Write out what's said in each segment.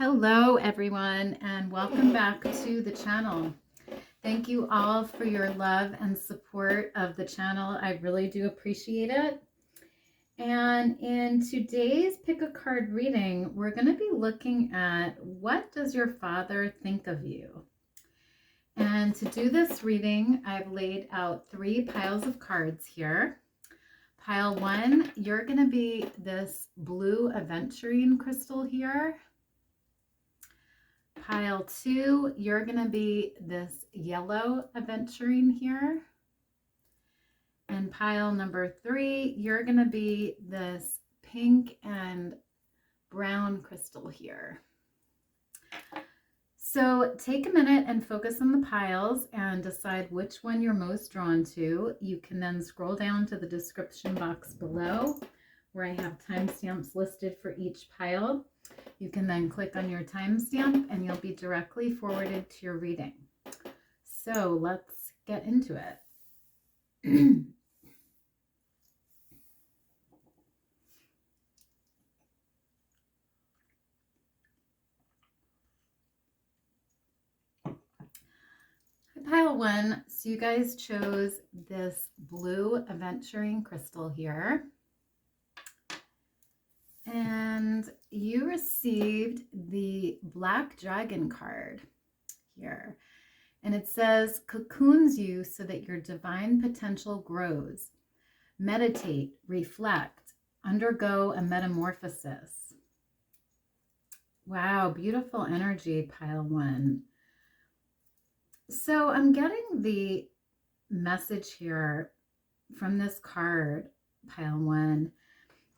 Hello everyone, and welcome back to the channel. Thank you all for your love and support of the channel. I really do appreciate it. And in today's pick a card reading, we're going to be looking at what does your father think of you? And to do this reading, I've laid out 3 piles of cards here. Pile 1, you're going to be this blue aventurine crystal here. Pile 2, you're going to be this yellow aventurine here. And pile number 3, you're going to be this pink and brown crystal here. So take a minute and focus on the piles and decide which one you're most drawn to. You can then scroll down to the description box below where I have timestamps listed for each pile. You can then click on your timestamp and you'll be directly forwarded to your reading. So let's get into it. Pile 1, so you guys chose this blue aventurine crystal here. And you received the Black Dragon card here. And it says, cocoons you so that your divine potential grows. Meditate, reflect, undergo a metamorphosis. Wow, beautiful energy, pile 1. So I'm getting the message here from this card, pile 1,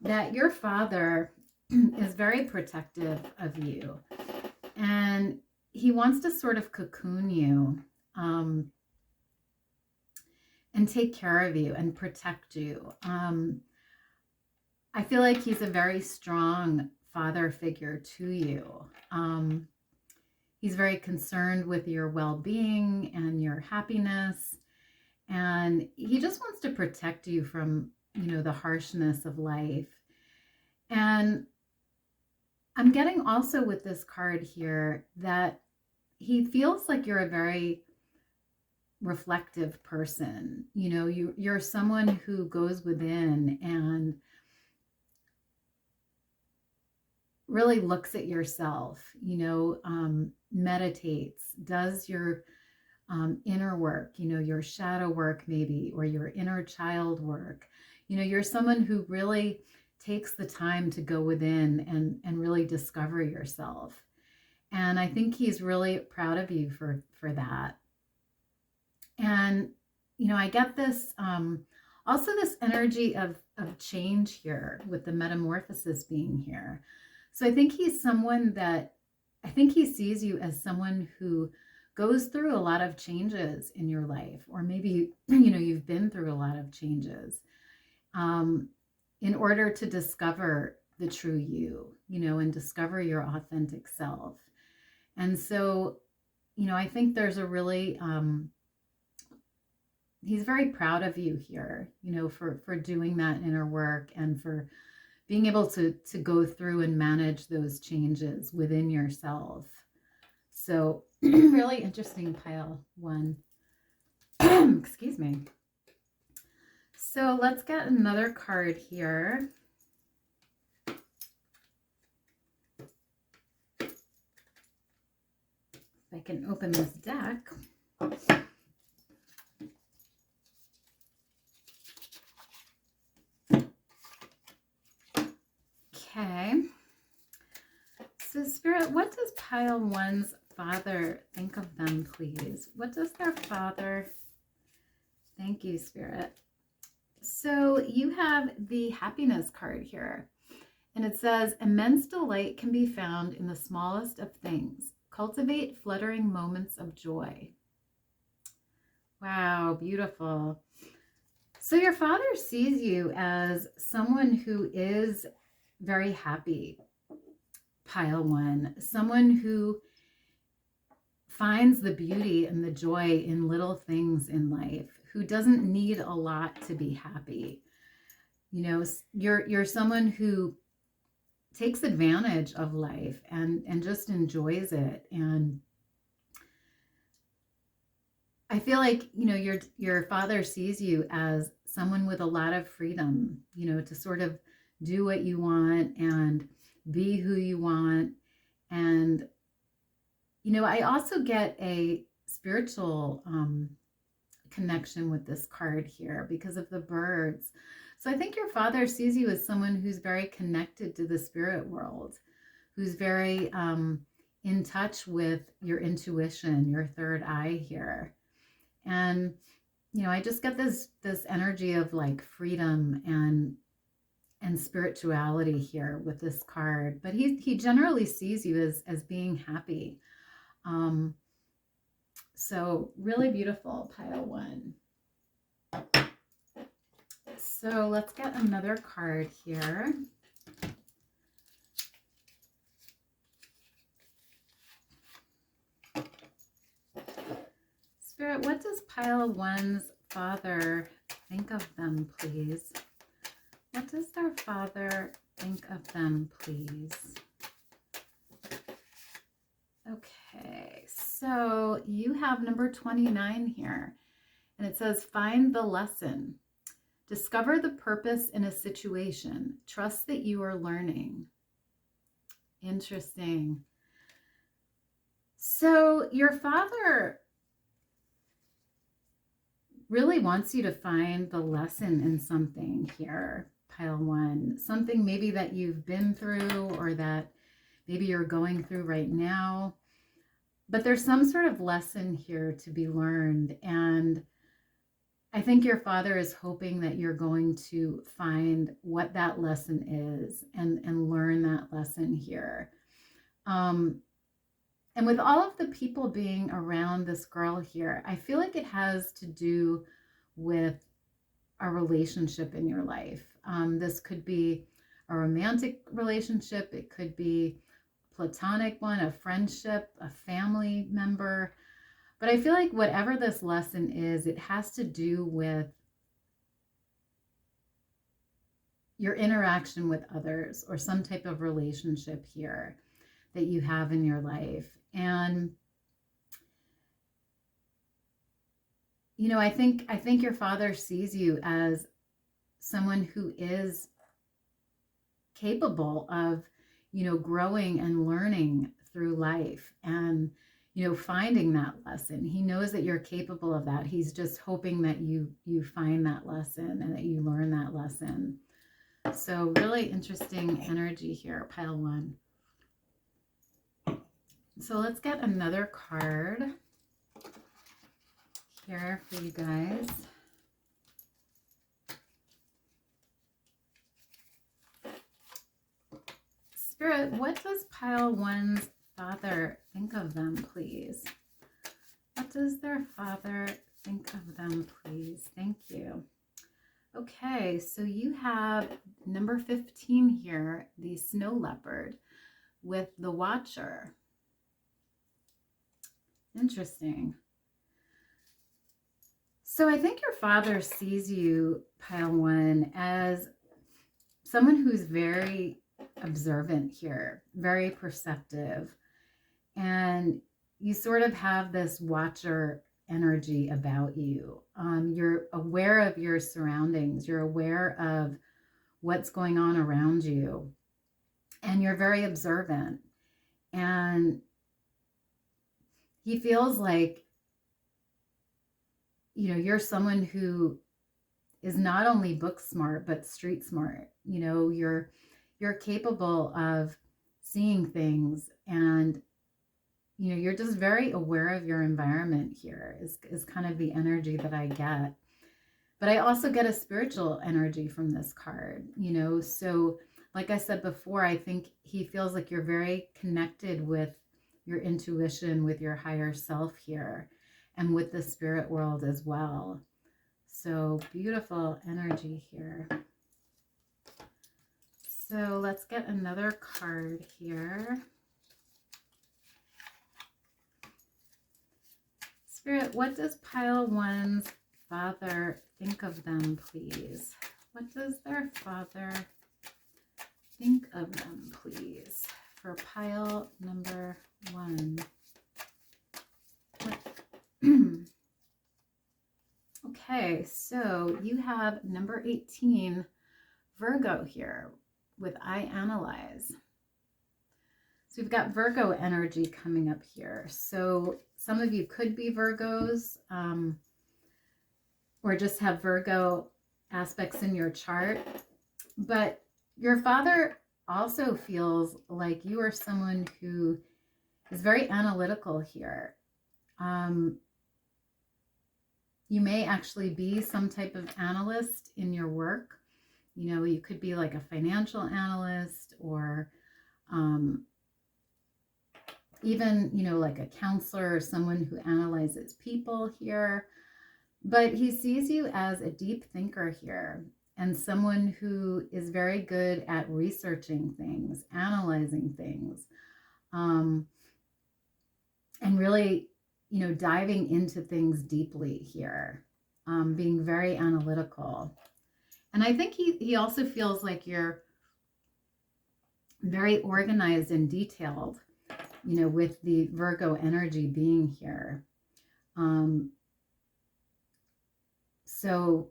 that your father is very protective of you and he wants to sort of cocoon you and take care of you and protect you. I feel like he's a very strong father figure to you. He's very concerned with your well-being and your happiness, and he just wants to protect you from the harshness of life. And I'm getting also with this card here that he feels like you're a very reflective person. You're someone who goes within and really looks at yourself, meditates, does your inner work, your shadow work maybe, or your inner child work. You're someone who really takes the time to go within and really discover yourself. And I think he's really proud of you for that. And, I get this, also this energy of change here with the metamorphosis being here. So I think he's someone that, I think he sees you as someone who goes through a lot of changes in your life, or maybe, you've been through a lot of changes in order to discover the true you, and discover your authentic self. And so, I think there's a really, he's very proud of you here, for doing that inner work and for being able to go through and manage those changes within yourself. So really interesting, pile 1. Excuse me. So let's get another card here. If I can open this deck. Okay. So Spirit, what does pile 1's father think of them, please? What does their father... Thank you, Spirit. So you have the happiness card here, and it says, immense delight can be found in the smallest of things. Cultivate fluttering moments of joy. Wow, beautiful. So your father sees you as someone who is very happy, pile 1, someone who finds the beauty and the joy in little things in life, who doesn't need a lot to be happy. You're someone who takes advantage of life and just enjoys it. And I feel like, you know, your father sees you as someone with a lot of freedom, you know, to sort of do what you want and be who you want. And, you know, I also get a spiritual connection with this card here because of the birds. So I think your father sees you as someone who's very connected to the spirit world, who's very in touch with your intuition, your third eye here. And, you know, I just get this energy of like freedom and spirituality here with this card. But he generally sees you as being happy. So really beautiful, pile 1. So let's get another card here. Spirit, what does pile 1's father think of them, please? What does their father think of them, please? Okay, so you have number 29 here, and it says, find the lesson. Discover the purpose in a situation. Trust that you are learning. Interesting. So your father really wants you to find the lesson in something here, pile 1. Something maybe that you've been through or that maybe you're going through right now. But there's some sort of lesson here to be learned. And I think your father is hoping that you're going to find what that lesson is and learn that lesson here. And with all of the people being around this girl here, I feel like it has to do with a relationship in your life. This could be a romantic relationship. It could be a platonic one, a friendship, a family member. But I feel like whatever this lesson is, it has to do with your interaction with others or some type of relationship here that you have in your life. And, you know, I think your father sees you as someone who is capable of, you know, growing and learning through life and, you know, finding that lesson. He knows that you're capable of that. He's just hoping that you find that lesson and that you learn that lesson. So really interesting energy here, pile 1. So let's get another card here for you guys. Spirit, what does pile 1's father think of them, please? What does their father think of them, please? Thank you. Okay, so you have number 15 here, the snow leopard with the watcher. Interesting. So I think your father sees you, pile 1, as someone who's very observant here, very perceptive. And you sort of have this watcher energy about you. You're aware of your surroundings. You're aware of what's going on around you. And you're very observant. And he feels like, you know, you're someone who is not only book smart, but street smart. You know, you're capable of seeing things, and, you know, you're just very aware of your environment here is kind of the energy that I get. But I also get a spiritual energy from this card, you know. So like I said before, I think he feels like you're very connected with your intuition, with your higher self here, and with the spirit world as well. So beautiful energy here. So let's get another card here. Spirit, what does pile 1's father think of them, please? What does their father think of them, please? you have number 18, Virgo here with I Analyze. So we've got Virgo energy coming up here. So some of you could be Virgos, or just have Virgo aspects in your chart. But your father also feels like you are someone who is very analytical here. You may actually be some type of analyst in your work. You know, you could be like a financial analyst, or even, you know, like a counselor or someone who analyzes people here. But he sees you as a deep thinker here, and someone who is very good at researching things, analyzing things, and really, you know, diving into things deeply here, being very analytical. And I think he also feels like you're very organized and detailed, you know, with the Virgo energy being here. So,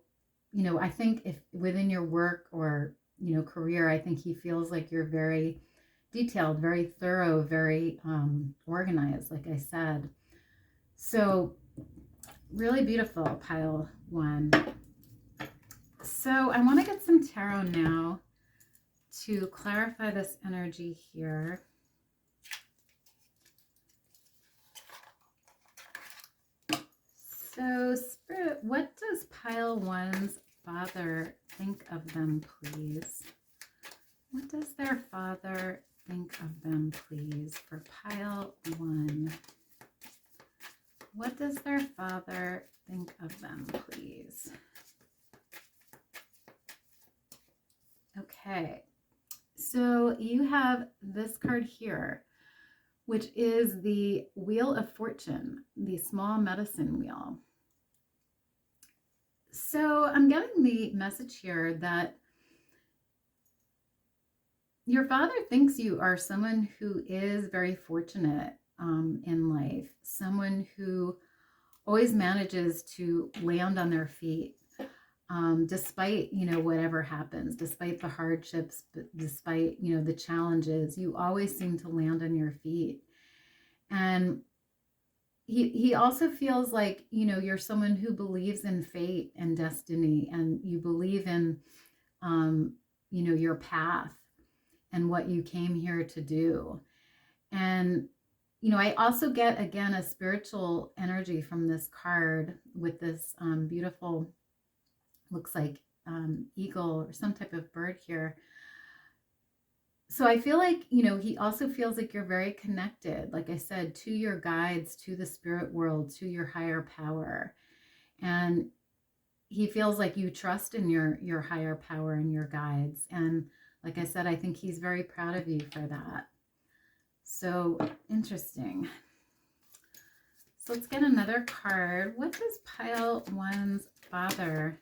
you know, I think if within your work or, you know, career, I think he feels like you're very detailed, very thorough, very organized, like I said. So really beautiful, pile 1. So I want to get some tarot now to clarify this energy here. So Spirit, what does pile 1's father think of them, please? What does their father think of them, please, for pile 1? What does their father think of them, please? Okay, so you have this card here, which is the Wheel of Fortune, the small medicine wheel. So I'm getting the message here that your father thinks you are someone who is very fortunate in life, someone who always manages to land on their feet, despite, you know, whatever happens, despite the hardships, despite, you know, the challenges, you always seem to land on your feet. And he also feels like, you know, you're someone who believes in fate and destiny, and you believe in, you know, your path and what you came here to do. And, you know, I also get, again, a spiritual energy from this card with this beautiful, looks like eagle or some type of bird here. So I feel like, you know, he also feels like you're very connected, like I said, to your guides, to the spirit world, to your higher power. And he feels like you trust in your higher power and your guides. And like I said, I think he's very proud of you for that. So interesting. So let's get another card. What does pile 1's father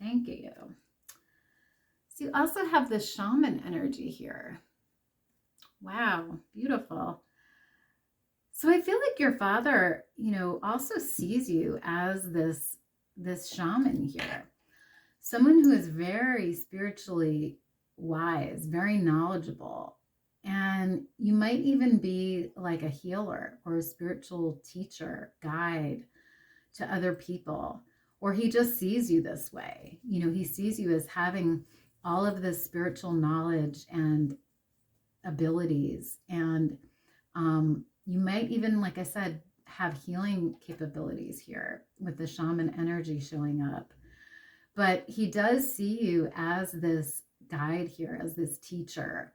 think of you? So you also have the shaman energy here. Wow, beautiful. So I feel like your father, you know, also sees you as this shaman here. Someone who is very spiritually wise, very knowledgeable. And you might even be like a healer or a spiritual teacher, guide to other people. Or he just sees you this way. You know, he sees you as having all of this spiritual knowledge and abilities. And you might even, like I said, have healing capabilities here with the shaman energy showing up. But he does see you as this guide here, as this teacher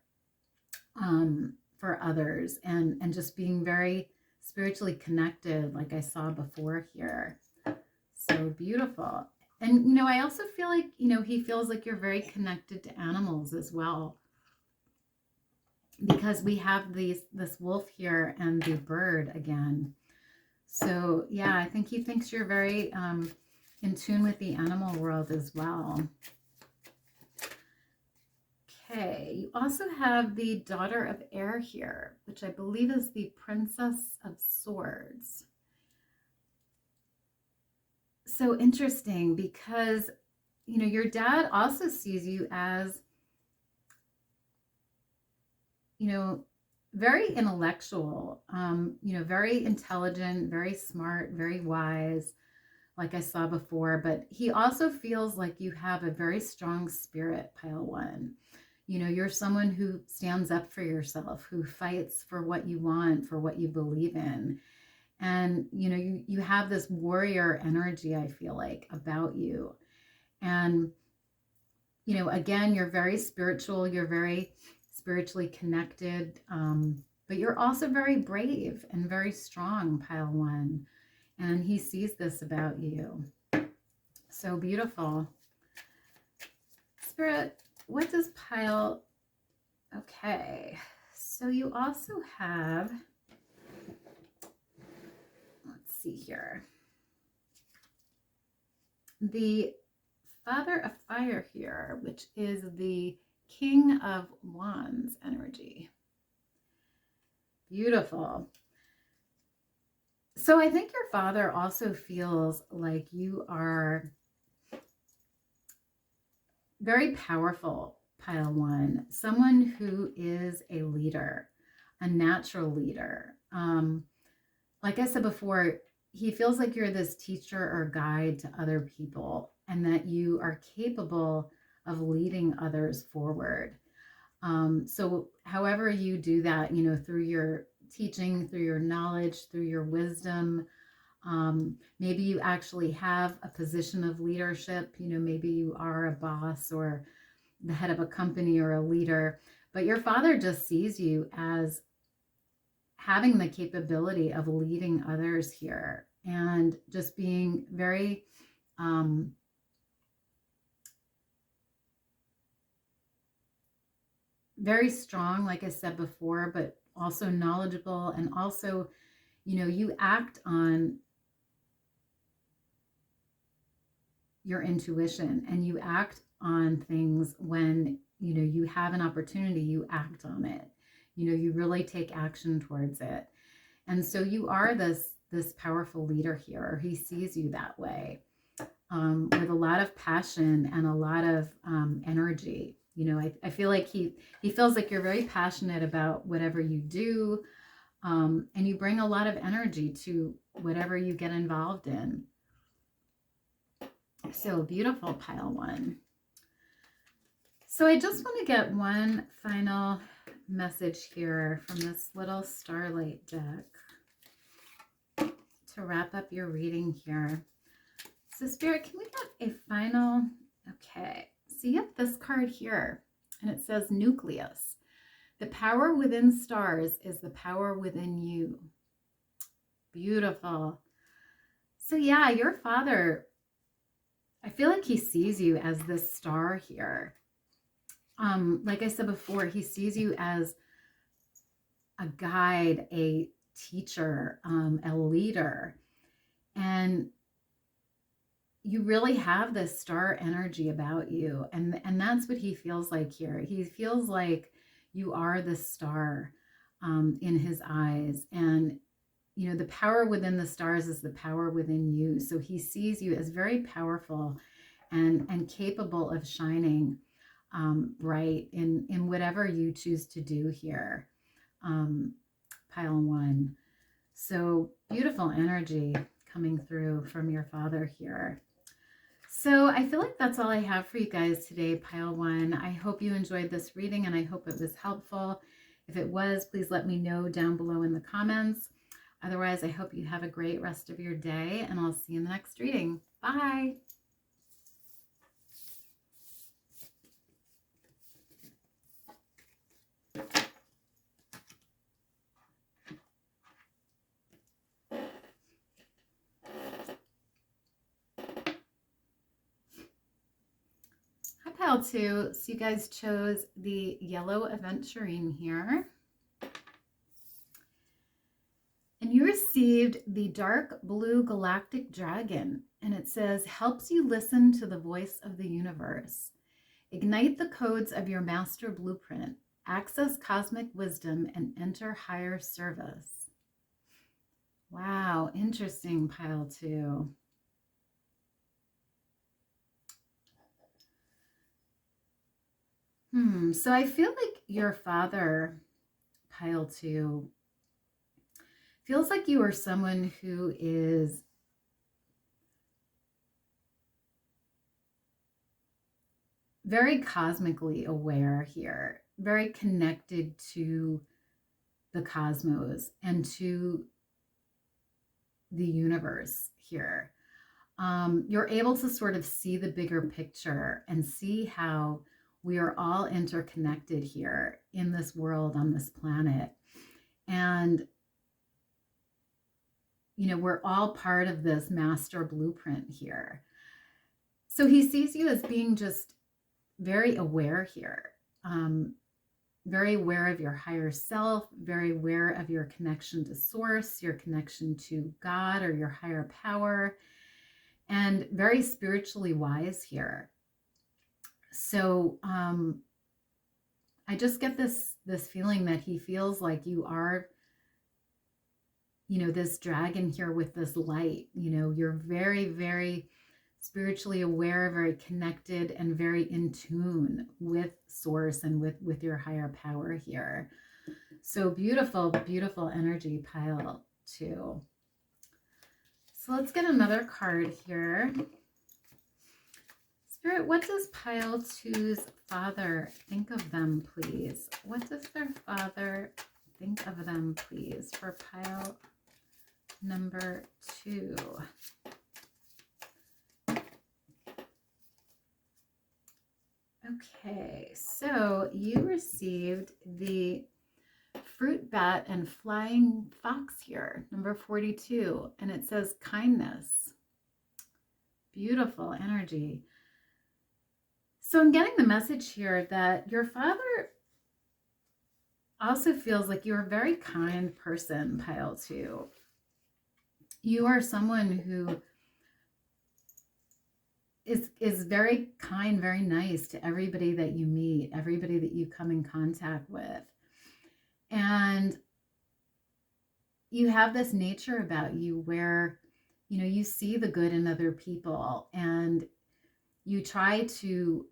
for others, and just being very spiritually connected, like I saw before here. So beautiful. And, you know, I also feel like, you know, he feels like you're very connected to animals as well, because we have this wolf here and the bird again. So yeah, I think he thinks you're very in tune with the animal world as well. Okay, you also have the Daughter of Air here, which I believe is the Princess of Swords. So interesting, because your dad also sees you as, very intellectual, very intelligent, very smart, very wise, like I saw before, but he also feels like you have a very strong spirit, pile one. You're someone who stands up for yourself, who fights for what you want, for what you believe in. And, you have this warrior energy, I feel like, about you. And, again, you're very spiritual, you're very spiritually connected, but you're also very brave and very strong, pile one. And he sees this about you. So beautiful. Spirit, what does pile... Okay, so you also have, let's see here, the Father of Fire here, which is the King of Wands energy. Beautiful. So I think your father also feels like you are very powerful, pile one, someone who is a leader, a natural leader. Like I said before, he feels like you're this teacher or guide to other people, and that you are capable of leading others forward. So however you do that, through your teaching, through your knowledge, through your wisdom, maybe you actually have a position of leadership, maybe you are a boss or the head of a company or a leader, but your father just sees you as having the capability of leading others here and just being very very strong, like I said before, but also knowledgeable, and also, you act on your intuition and you act on things when, you have an opportunity, you act on it. You really take action towards it. And so you are this powerful leader here, or he sees you that way, with a lot of passion and a lot of energy. I feel like he feels like you're very passionate about whatever you do, and you bring a lot of energy to whatever you get involved in. So beautiful, pile one. So I just want to get one final message here from this little starlight deck to wrap up your reading here. So Spirit, can we get a final... Okay, so you have this card here, and it says Nucleus. The power within stars is the power within you. Beautiful. So yeah, your father, I feel like he sees you as this star here. Like I said before, he sees you as a guide, a teacher, a leader. And you really have this star energy about you. And that's what he feels like here. He feels like you are the star in his eyes. And, the power within the stars is the power within you. So he sees you as very powerful and capable of shining bright in whatever you choose to do here, pile one. So beautiful energy coming through from your father here. So I feel like that's all I have for you guys today, pile one. I hope you enjoyed this reading, and I hope it was helpful. If it was, please let me know down below in the comments. Otherwise, I hope you have a great rest of your day, and I'll see you in the next reading. Bye. Pile two, so you guys chose the yellow Aventurine here. And you received the dark blue galactic dragon, and it says, helps you listen to the voice of the universe. Ignite the codes of your master blueprint, access cosmic wisdom, and enter higher service. Wow, interesting, pile two. So I feel like your father, pile 2, feels like you are someone who is very cosmically aware here, very connected to the cosmos and to the universe here. You're able to sort of see the bigger picture and see how we are all interconnected here in this world, on this planet. And, we're all part of this master blueprint here. So he sees you as being just very aware here, very aware of your higher self, very aware of your connection to source, your connection to God or your higher power, and very spiritually wise here. So I just get this feeling that he feels like you are, this dragon here with this light. You're very, very spiritually aware, very connected, and very in tune with source and with your higher power here. So beautiful, beautiful energy, pile 2. So let's get another card here. Spirit, what does pile 2's father think of them, please? What does their father think of them, please, for pile number 2? Okay, so you received the fruit bat and flying fox here, number 42, and it says kindness. Beautiful energy. So I'm getting the message here that your father also feels like you're a very kind person, pile 2. You are someone who is very kind, very nice to everybody that you meet, everybody that you come in contact with. And you have this nature about you where, you see the good in other people and you try to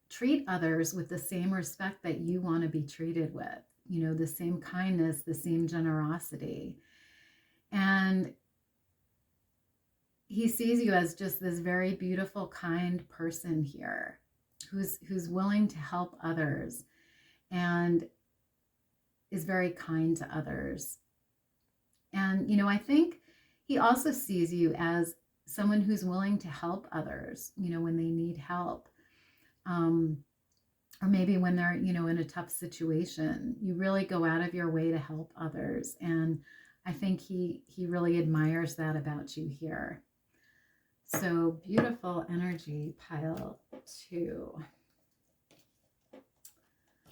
treat others with the same respect that you want to be treated with, the same kindness, the same generosity. And he sees you as just this very beautiful, kind person here who's willing to help others and is very kind to others. And, I think he also sees you as someone who's willing to help others, when they need help. Or maybe when they're, in a tough situation, you really go out of your way to help others. And I think he really admires that about you here. So beautiful energy, pile 2.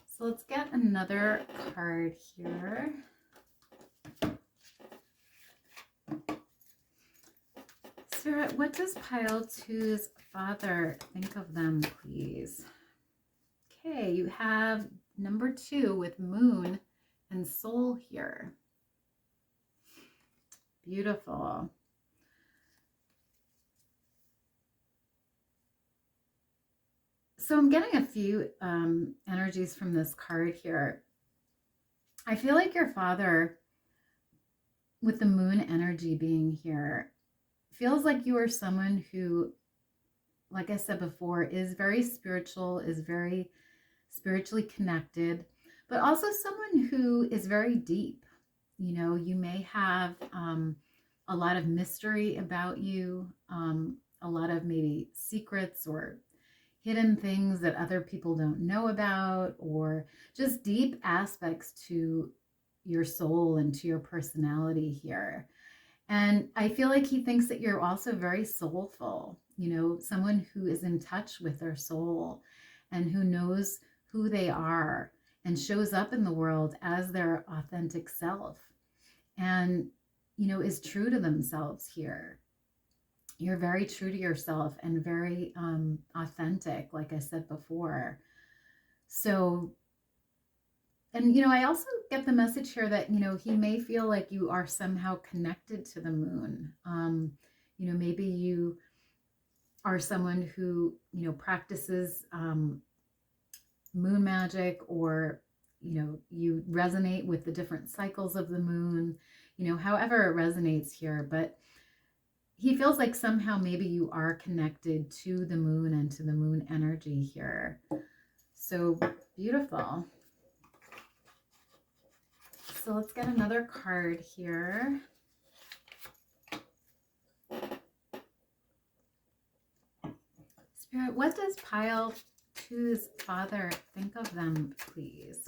So let's get another card here. Sarah, what does pile 2's father think of them, please? Okay, you have number 2 with moon and soul here. Beautiful. So I'm getting a few energies from this card here. I feel like your father, with the moon energy being here, feels like you are someone who, like I said before, is very spiritual, is very spiritually connected, but also someone who is very deep. You may have a lot of mystery about you, a lot of maybe secrets or hidden things that other people don't know about, or just deep aspects to your soul and to your personality here. And I feel like he thinks that you're also very soulful, someone who is in touch with their soul and who knows who they are and shows up in the world as their authentic self and, is true to themselves here. You're very true to yourself and very authentic, like I said before. So, and, I also get the message here that, he may feel like you are somehow connected to the moon. Maybe you are someone who, practices moon magic, or, you know, you resonate with the different cycles of the moon, you know, however it resonates here. But he feels like somehow maybe you are connected to the moon and to the moon energy here. So beautiful. So let's get another card here. Spirit, what does pile two's father think of them, please?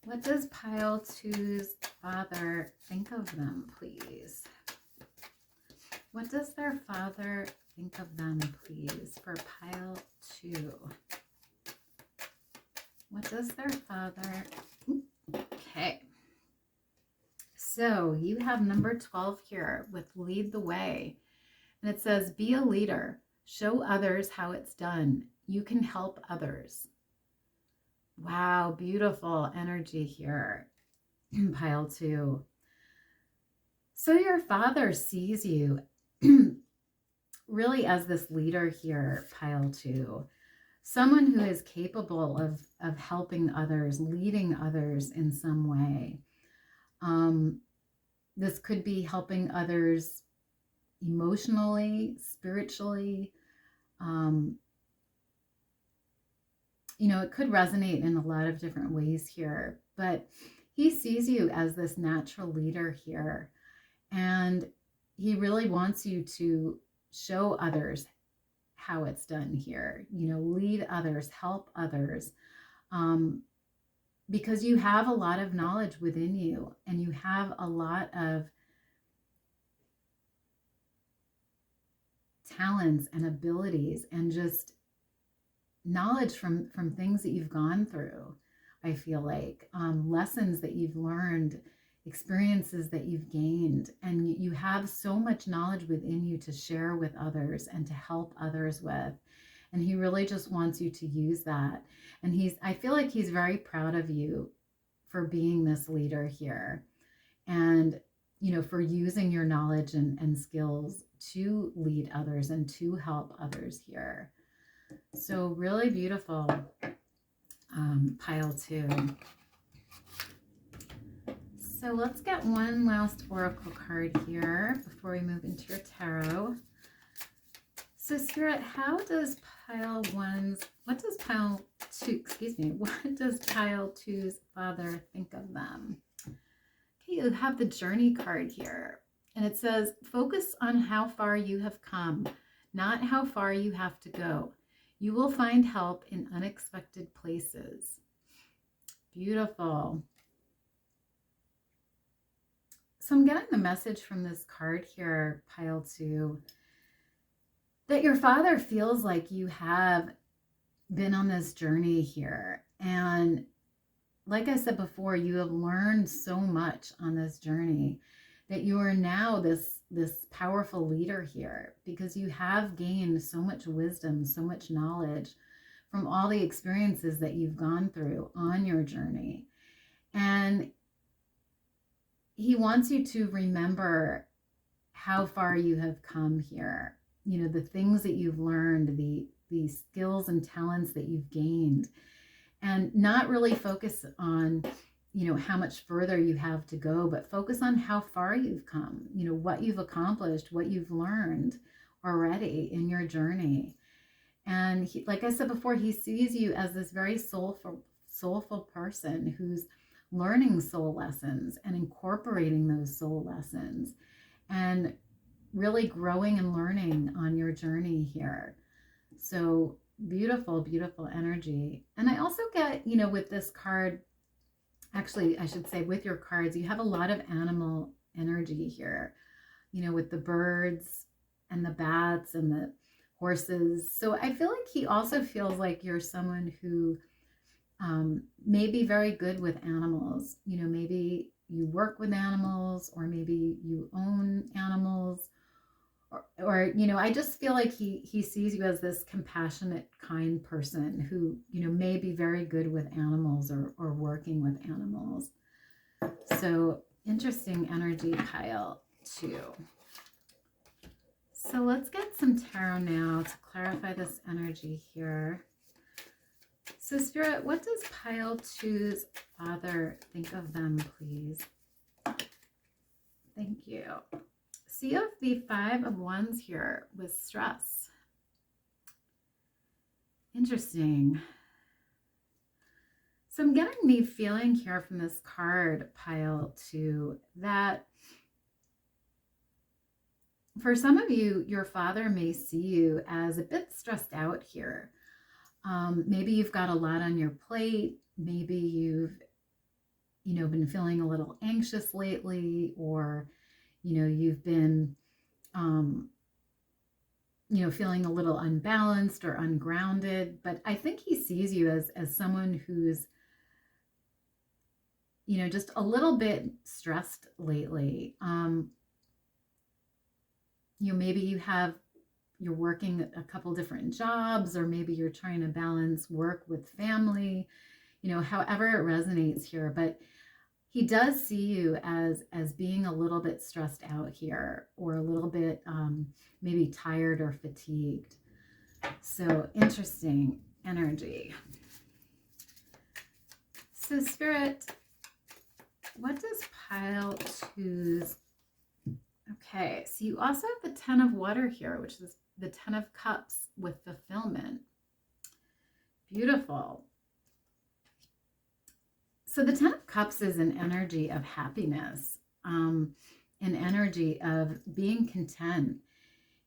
What does pile two's father think of them, please? What does their father think of them, please, for pile two? What does their father... Okay. So you have number 12 here with lead the way. And it says, be a leader. Show others how it's done. You can help others. Wow, beautiful energy here. Pile two. So your father sees you really as this leader here, pile two. Someone who is capable of helping others, leading others in some way. This could be helping others emotionally, spiritually. You know, it could resonate in a lot of different ways here, but he sees you as this natural leader here, and he really wants you to show others how it's done here, you know, lead others, help others, because you have a lot of knowledge within you, and you have a lot of talents and abilities and just knowledge from things that you've gone through. I feel like lessons that you've learned, experiences that you've gained, and you have so much knowledge within you to share with others and to help others with. And he really just wants you to use that. And I feel like he's very proud of you for being this leader here, and, you know, for using your knowledge and skills to lead others and to help others here. So really beautiful, pile two. So let's get one last oracle card here before we move into your tarot. So Spirit, what does pile two's father think of them? Okay, you have the journey card here, and it says, focus on how far you have come, not how far you have to go. You will find help in unexpected places. Beautiful. So I'm getting the message from this card here, pile two, that your father feels like you have been on this journey here. And like I said before, you have learned so much on this journey that you are now this powerful leader here, because you have gained so much wisdom, so much knowledge from all the experiences that you've gone through on your journey. And he wants you to remember how far you have come here, you know, the things that you've learned, the skills and talents that you've gained, and not really focus on, you know, how much further you have to go, but focus on how far you've come, you know, what you've accomplished, what you've learned already in your journey. And he, like I said before, he sees you as this very soulful person who's learning soul lessons and incorporating those soul lessons and really growing and learning on your journey here. So beautiful, beautiful energy. And I also get, you know, with this card, actually, I should say with your cards, you have a lot of animal energy here, you know, with the birds and the bats and the horses. So I feel like he also feels like you're someone who may be very good with animals. You know, maybe you work with animals, or maybe you own animals, or you know, I just feel like he sees you as this compassionate, kind person who, you know, may be very good with animals or working with animals. So interesting energy, pile two. So let's get some tarot now to clarify this energy here. So Spirit, what does pile two's father think of them, please? Thank you. So you have the 5 of Wands here with stress. Interesting. So I'm getting the feeling here from this card, pile 2, that for some of you, your father may see you as a bit stressed out here. Maybe you've got a lot on your plate. Maybe you've, been feeling a little anxious lately, or, you've been, feeling a little unbalanced or ungrounded. But I think he sees you as someone who's, just a little bit stressed lately. Maybe you're working a couple different jobs, or maybe you're trying to balance work with family, however it resonates here. But he does see you as being a little bit stressed out here, or a little bit maybe tired or fatigued. So interesting energy. So Spirit, what does pile two's... Okay, so you also have the 10 of water here, which is the 10 of cups with fulfillment. Beautiful. So the 10 of cups is an energy of happiness, an energy of being content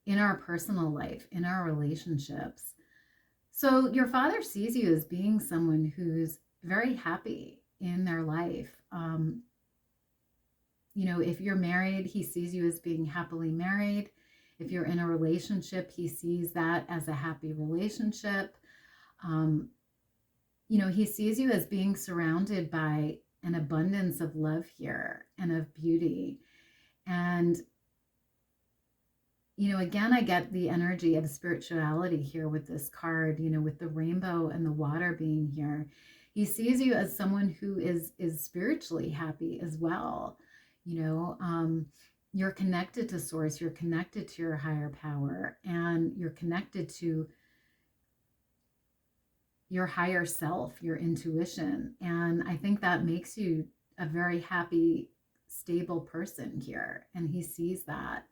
in our personal life, in our relationships. So your father sees you as being someone who's very happy in their life. If you're married, he sees you as being happily married. If you're in a relationship, he sees that as a happy relationship. He sees you as being surrounded by an abundance of love here and of beauty. And, again, I get the energy of spirituality here with this card, with the rainbow and the water being here. He sees you as someone who is spiritually happy as well. You're connected to source, you're connected to your higher power, and you're connected to your higher self, your intuition. And I think that makes you a very happy, stable person here. And he sees that.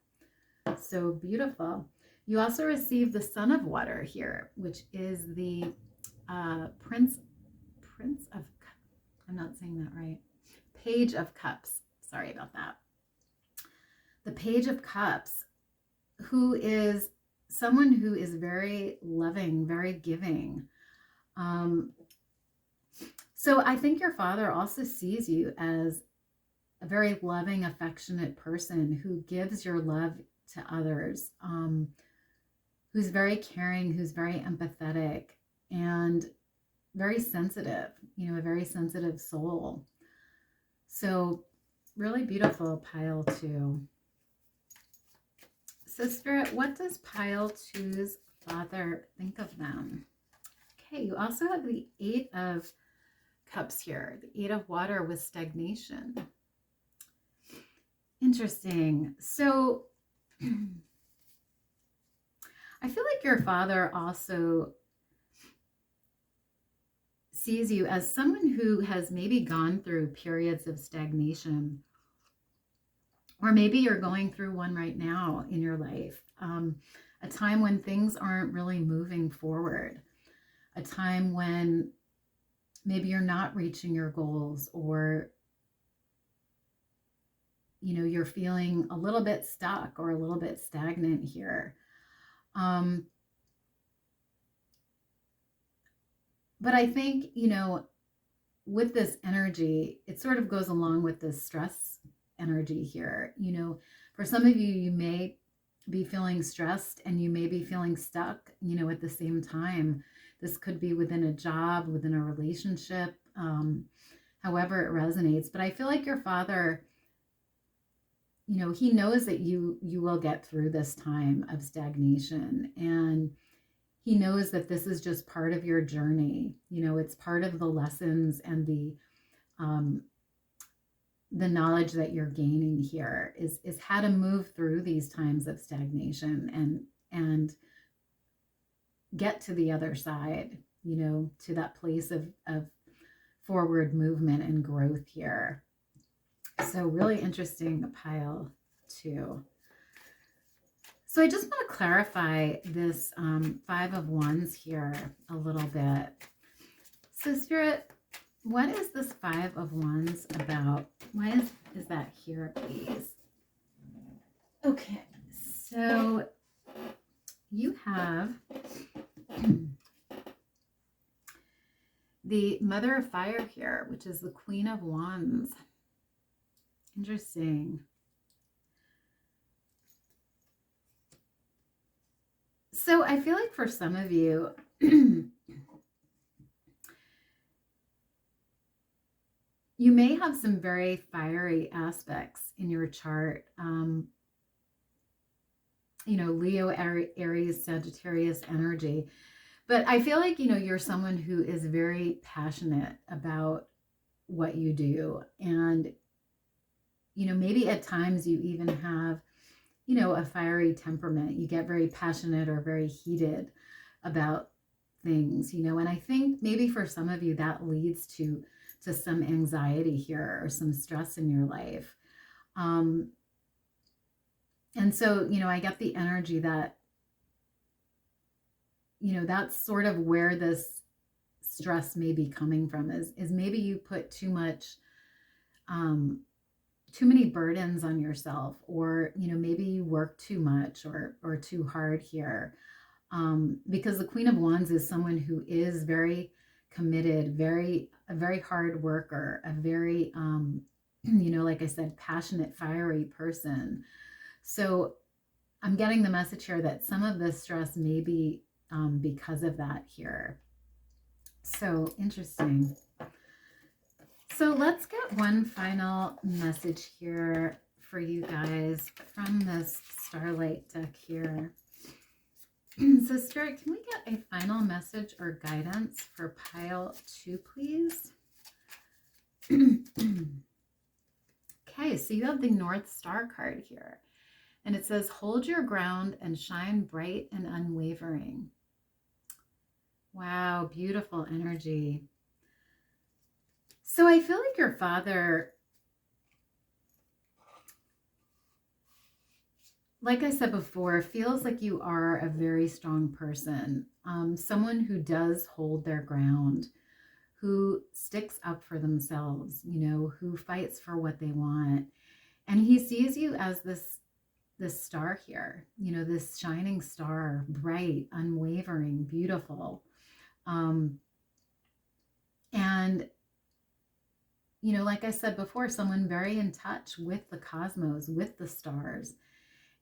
So beautiful. You also receive the Son of Water here, which is the Prince of, I'm not saying that right, Page of Cups. Sorry about that. The Page of Cups, who is someone who is very loving, very giving. So I think your father also sees you as a very loving, affectionate person who gives your love to others, who's very caring, who's very empathetic, and very sensitive, a very sensitive soul. So really beautiful, pile 2. So Spirit, what does pile 2's father think of them? Okay, you also have the 8 of Cups here, the 8 of water with stagnation. Interesting. So I feel like your father also sees you as someone who has maybe gone through periods of stagnation, or maybe you're going through one right now in your life, a time when things aren't really moving forward, a time when maybe you're not reaching your goals, or you're feeling a little bit stuck or a little bit stagnant here. But I think, with this energy, it sort of goes along with this stress energy here. For some of you, you may be feeling stressed and you may be feeling stuck, at the same time. This could be within a job, within a relationship, however it resonates. But I feel like your father, he knows that you will get through this time of stagnation, and he knows that this is just part of your journey. It's part of the lessons and the knowledge that you're gaining here is how to move through these times of stagnation and get to the other side, you know, to that place of forward movement and growth here. So really interesting pile 2. So I just want to clarify this 5 of Wands here a little bit. So Spirit, what is this 5 of Wands about? Why is that here, please? Okay, so you have the Mother of Fire here, which is the Queen of Wands. Interesting. So I feel like for some of you, you may have some very fiery aspects in your chart. You know, Leo, Aries, Sagittarius energy. But I feel like, you know, you're someone who is very passionate about what you do. And, you know, maybe at times you even have, you know, a fiery temperament. You get very passionate or very heated about things, you know, and I think maybe for some of you that leads to some anxiety here or some stress in your life. And so, you know, I get the energy that, you know, that's sort of where this stress may be coming from is maybe you put too many burdens on yourself, or, you know, maybe you work too much or too hard here. Because the Queen of Wands is someone who is very committed, a very hard worker, a very, you know, like I said, passionate, fiery person. So I'm getting the message here that some of this stress may be because of that here. So interesting. So let's get one final message here for you guys from this Starlight deck here. So Spirit, can we get a final message or guidance for pile 2, please? Okay, so you have the North Star card here. And it says, hold your ground and shine bright and unwavering. Wow, beautiful energy. So I feel like your father, like I said before, feels like you are a very strong person, someone who does hold their ground, who sticks up for themselves, you know, who fights for what they want. And he sees you as this star here, you know, this shining star, bright, unwavering, beautiful. And, you know, like I said before, someone very in touch with the cosmos, with the stars,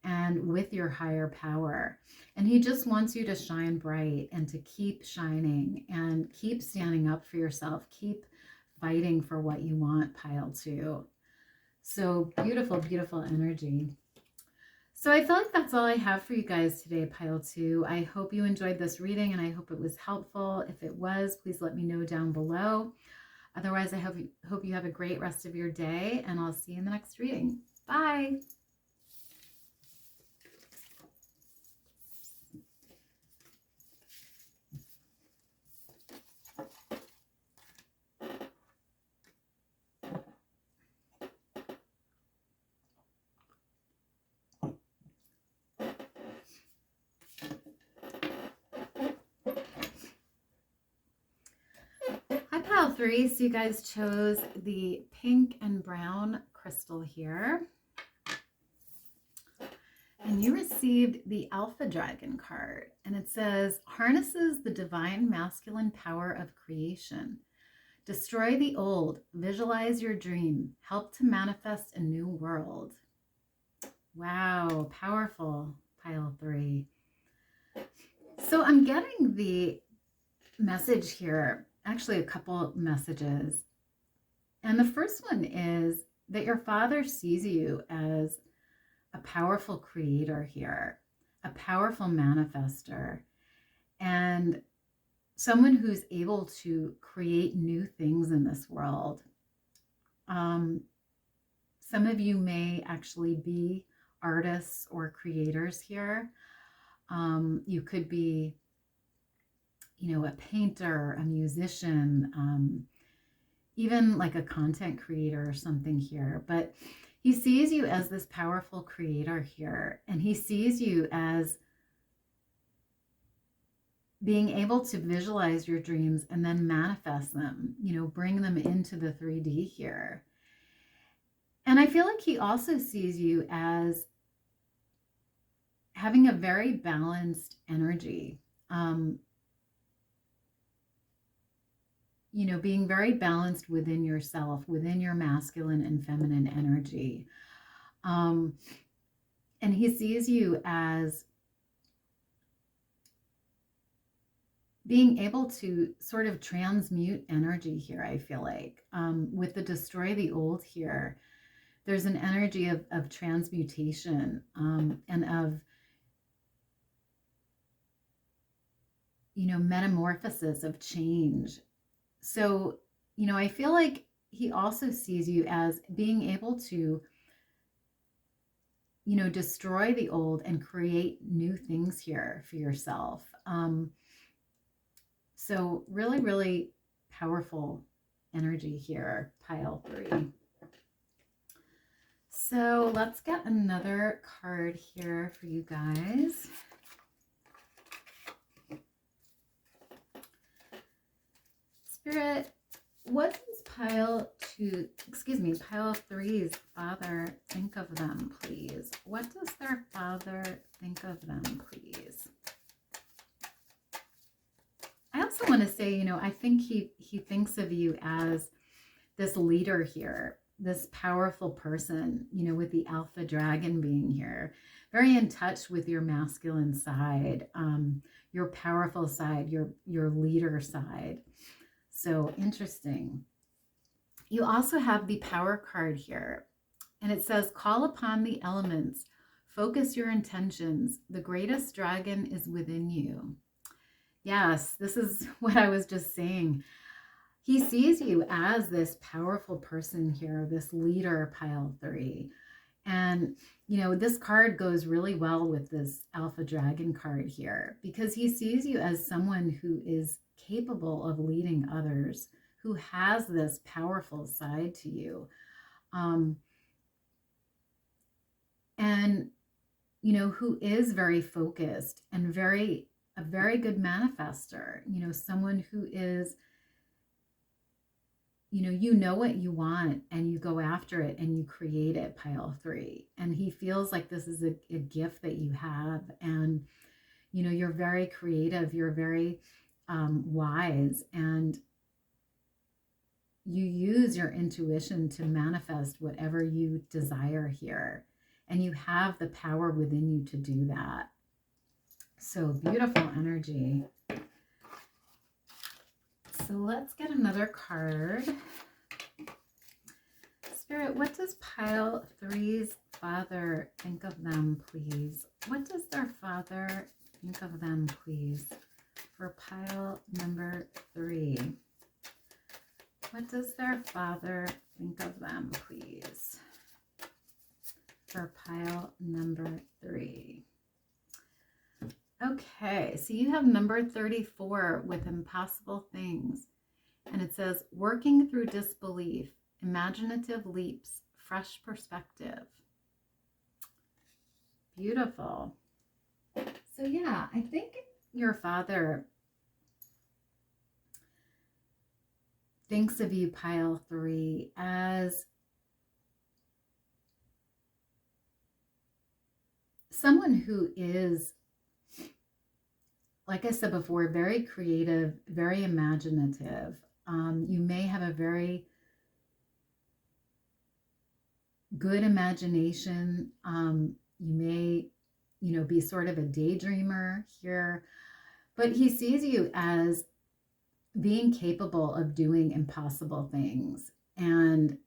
and with your higher power. And he just wants you to shine bright and to keep shining and keep standing up for yourself, keep fighting for what you want, pile 2. So beautiful, beautiful energy. So I feel like that's all I have for you guys today, pile 2. I hope you enjoyed this reading and I hope it was helpful. If it was, please let me know down below. Otherwise, I hope you have a great rest of your day, and I'll see you in the next reading. Bye. Pile 3, so you guys chose the pink and brown crystal here. And you received the Alpha Dragon card. And it says, harnesses the divine masculine power of creation. Destroy the old, visualize your dream, help to manifest a new world. Wow, powerful, pile 3. So I'm getting the message here, actually a couple messages. And the first one is that your father sees you as a powerful creator here, a powerful manifester, and someone who's able to create new things in this world. Some of you may actually be artists or creators here. You could be you know, a painter, a musician, even like a content creator or something here. But he sees you as this powerful creator here, and he sees you as being able to visualize your dreams and then manifest them, you know, bring them into the 3D here. And I feel like he also sees you as having a very balanced energy. You know, being very balanced within yourself, within your masculine and feminine energy. And he sees you as being able to sort of transmute energy here, I feel like. With the destroy the old here, there's an energy of transmutation and of, you know, metamorphosis, of change. So, you know, I feel like he also sees you as being able to, you know, destroy the old and create new things here for yourself. So really, really powerful energy here, pile 3. So let's get another card here for you guys. Spirit, what does pile 3's father think of them, please? What does their father think of them, please? I also want to say, you know, I think he thinks of you as this leader here, this powerful person, you know, with the alpha dragon being here, very in touch with your masculine side, your powerful side, your leader side. So interesting. You also have the power card here, and it says, call upon the elements, focus your intentions. The greatest dragon is within you. Yes, this is what I was just saying. He sees you as this powerful person here, this leader, pile 3. And, you know, this card goes really well with this alpha dragon card here, because he sees you as someone who is capable of leading others, who has this powerful side to you. And, you know, who is very focused and a very good manifester, you know, someone who is, you know what you want and you go after it and you create it, pile 3. And he feels like this is a gift that you have. And, you know, you're very creative, you're very wise, and you use your intuition to manifest whatever you desire here. And you have the power within you to do that. So beautiful energy. So let's get another card. Spirit, what does pile 3's father think of them, please? What does their father think of them, please? For pile number 3. What does their father think of them, please? For pile number 3. Okay, so you have number 34 with impossible things. And it says, working through disbelief, imaginative leaps, fresh perspective. Beautiful. So yeah, I think your father thinks of you, pile 3, as someone who is, like I said before, very creative, very imaginative. You may have a very good imagination. You may, you know, be sort of a daydreamer here, but he sees you as being capable of doing impossible things and,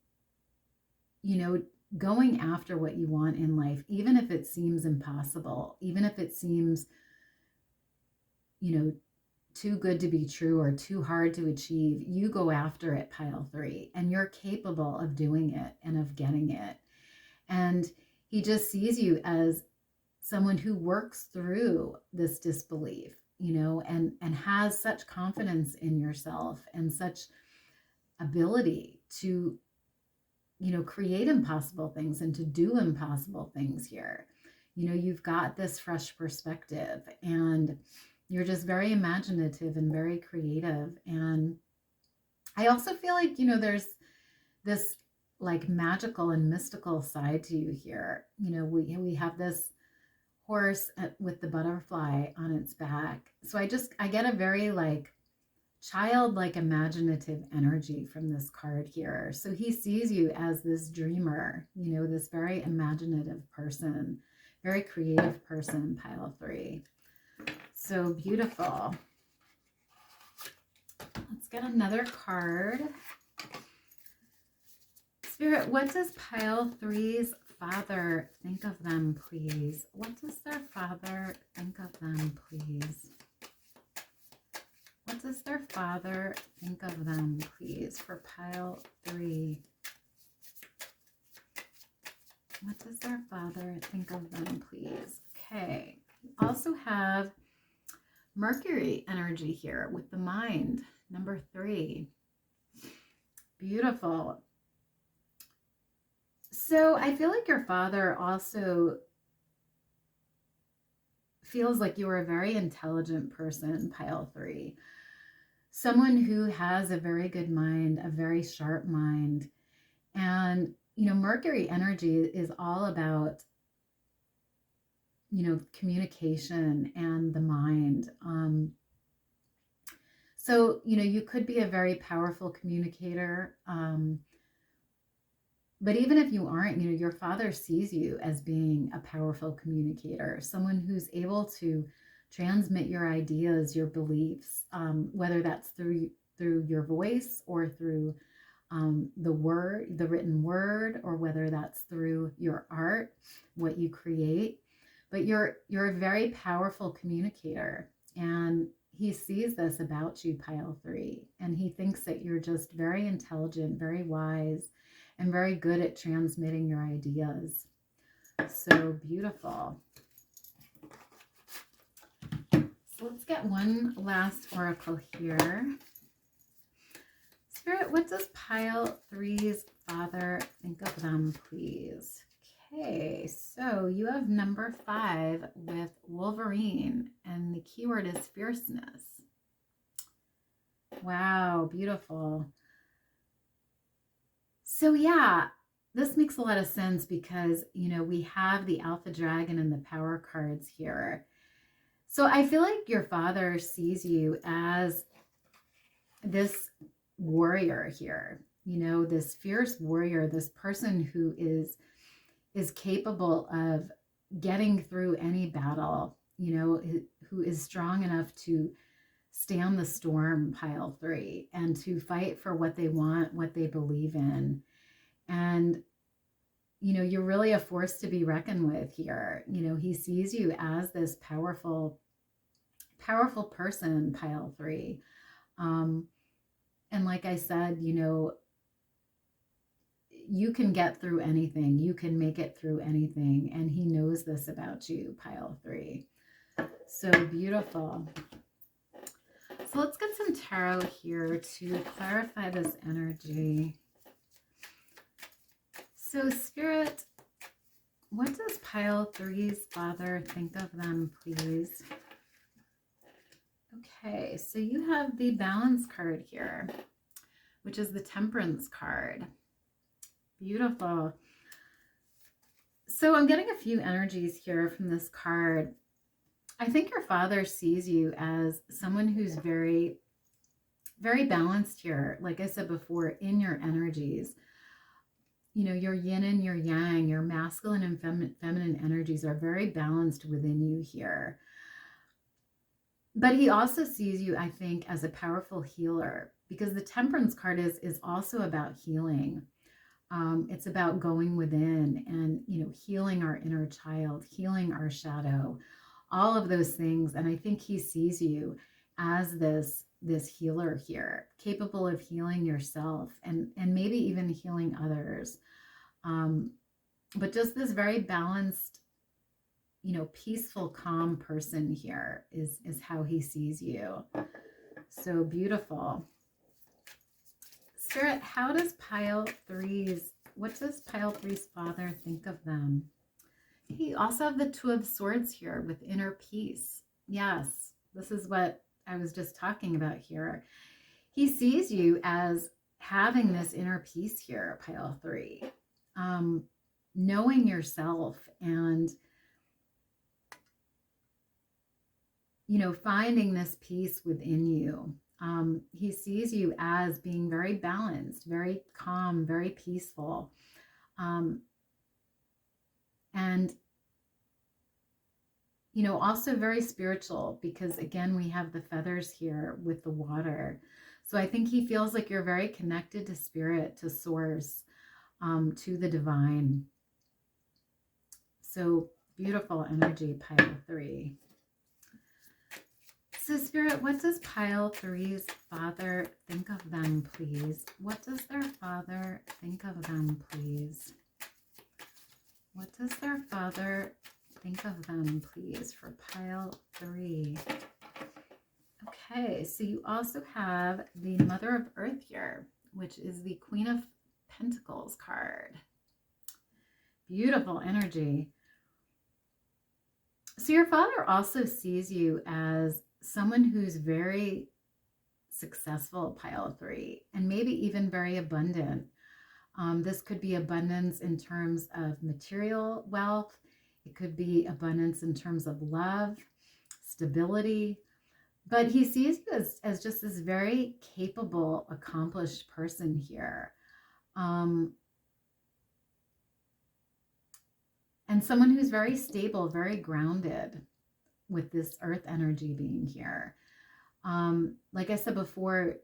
you know, going after what you want in life, even if it seems impossible, even if it seems, you know, too good to be true or too hard to achieve, you go after it, pile 3, and you're capable of doing it and of getting it. And he just sees you as someone who works through this disbelief, and has such confidence in yourself and such ability to, create impossible things and to do impossible things here. You've got this fresh perspective, and you're just very imaginative and very creative. And I also feel like, there's this like magical and mystical side to you here. We have this horse with the butterfly on its back. So I get a very like childlike imaginative energy from this card here. So he sees you as this dreamer, this very imaginative person, very creative person, pile 3. So beautiful. Let's get another card. Spirit, what does pile 3's father think of them, please? What does their father think of them, please? What does their father think of them, please, for pile 3? What does their father think of them, please? Okay. We also have Mercury energy here with the mind, number 3. Beautiful. So I feel like your father also feels like you are a very intelligent person, pile 3. Someone who has a very good mind, a very sharp mind. And, Mercury energy is all about, communication and the mind. So, you could be a very powerful communicator. But even if you aren't, your father sees you as being a powerful communicator, someone who's able to transmit your ideas, your beliefs, whether that's through your voice or through the written word, or whether that's through your art, what you create. But you're a very powerful communicator, and he sees this about you, pile 3, and he thinks that you're just very intelligent, very wise, and very good at transmitting your ideas. So beautiful. So let's get one last oracle here. Spirit, what does pile 3's father think of them, please? Okay, so you have number 5 with Wolverine, and the keyword is fierceness. Wow, beautiful. So yeah, this makes a lot of sense because, we have the Alpha Dragon and the Power cards here. So I feel like your father sees you as this warrior here, this fierce warrior, this person who is capable of getting through any battle, who is strong enough to stand the storm, pile 3, and to fight for what they want, what they believe in. And, you're really a force to be reckoned with here. He sees you as this powerful person, pile 3. And like I said, you can get through anything. You can make it through anything. And he knows this about you, pile 3. So beautiful. So let's get some tarot here to clarify this energy. So Spirit, what does pile 3's father think of them, please? Okay, so you have the Balance card here, which is the Temperance card. Beautiful. So I'm getting a few energies here from this card. I think your father sees you as someone who's very, very balanced here. Like I said before, in your energies, your yin and your yang, your masculine and feminine energies are very balanced within you here. But he also sees you, I think, as a powerful healer, because the Temperance card is also about healing. It's about going within and, healing our inner child, healing our shadow, all of those things. And I think he sees you as this healer here, capable of healing yourself and maybe even healing others. But just this very balanced, peaceful, calm person here is how he sees you. So beautiful. Spirit, what does pile three's father think of them? You also have the Two of Swords here with inner peace. Yes, this is what I was just talking about here. He sees you as having this inner peace here, pile three. Knowing yourself and, finding this peace within you. He sees you as being very balanced, very calm, very peaceful. And, also very spiritual, because again, we have the feathers here with the water. So I think he feels like you're very connected to spirit, to source, to the divine. So beautiful energy, pile three. So Spirit, what does pile three's father think of them, please? What does their father think of them, please? What does their father think of them, please, for pile three? Okay, so you also have the Mother of Earth here, which is the Queen of Pentacles card. Beautiful energy. So your father also sees you as someone who's very successful, pile three, and maybe even very abundant. This could be abundance in terms of material wealth. It could be abundance in terms of love, stability. But he sees you as just this very capable, accomplished person here. And someone who's very stable, very grounded, with this earth energy being here. Like I said before,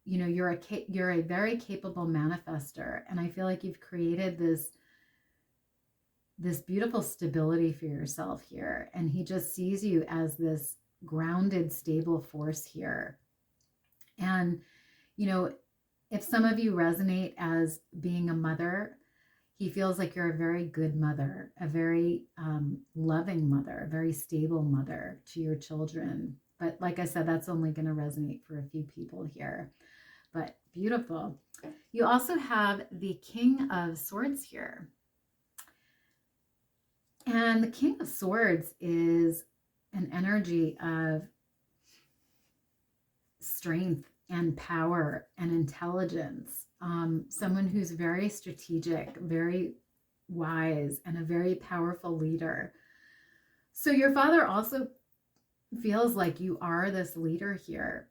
you're a very capable manifester, and I feel like you've created this beautiful stability for yourself here, and he just sees you as this grounded, stable force here. And if some of you resonate as being a mother, he feels like you're a very good mother, a very loving mother, a very stable mother to your children. But like I said, that's only going to resonate for a few people here. But beautiful. You also have the King of Swords here. And the King of Swords is an energy of strength and power and intelligence. Someone who's very strategic, very wise, and a very powerful leader. So your father also feels like you are this leader here.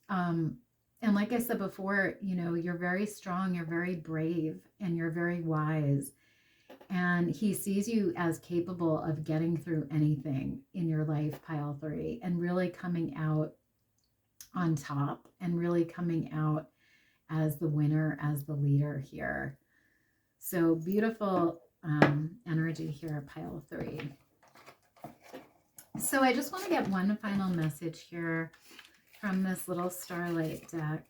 And like I said before, you're very strong, you're very brave, and you're very wise. And he sees you as capable of getting through anything in your life, pile three, and really coming out on top, and really coming out as the winner, as the leader here. So beautiful energy here, pile three. So I just want to get one final message here from this little starlight deck.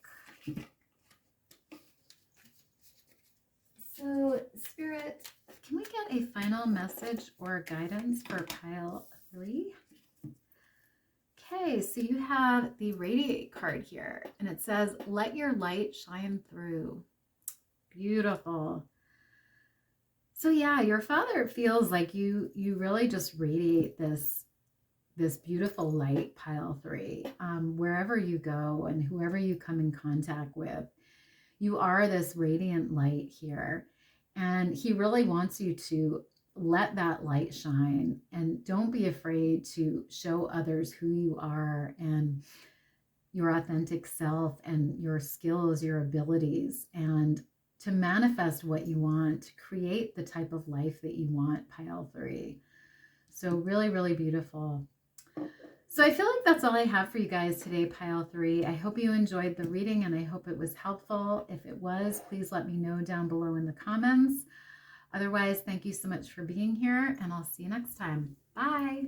So Spirit, can we get a final message or guidance for pile three? Okay, so you have the Radiate card here, and it says, let your light shine through. Beautiful. So yeah, your father feels like you really just radiate this beautiful light, pile three, wherever you go and whoever you come in contact with. You are this radiant light here, and he really wants you to let that light shine, and don't be afraid to show others who you are and your authentic self and your skills, your abilities, and to manifest what you want, to create the type of life that you want, pile three. So really, really beautiful. So I feel like that's all I have for you guys today, pile three. I hope you enjoyed the reading, and I hope it was helpful. If it was, please let me know down below in the comments. Otherwise, thank you so much for being here, and I'll see you next time. Bye.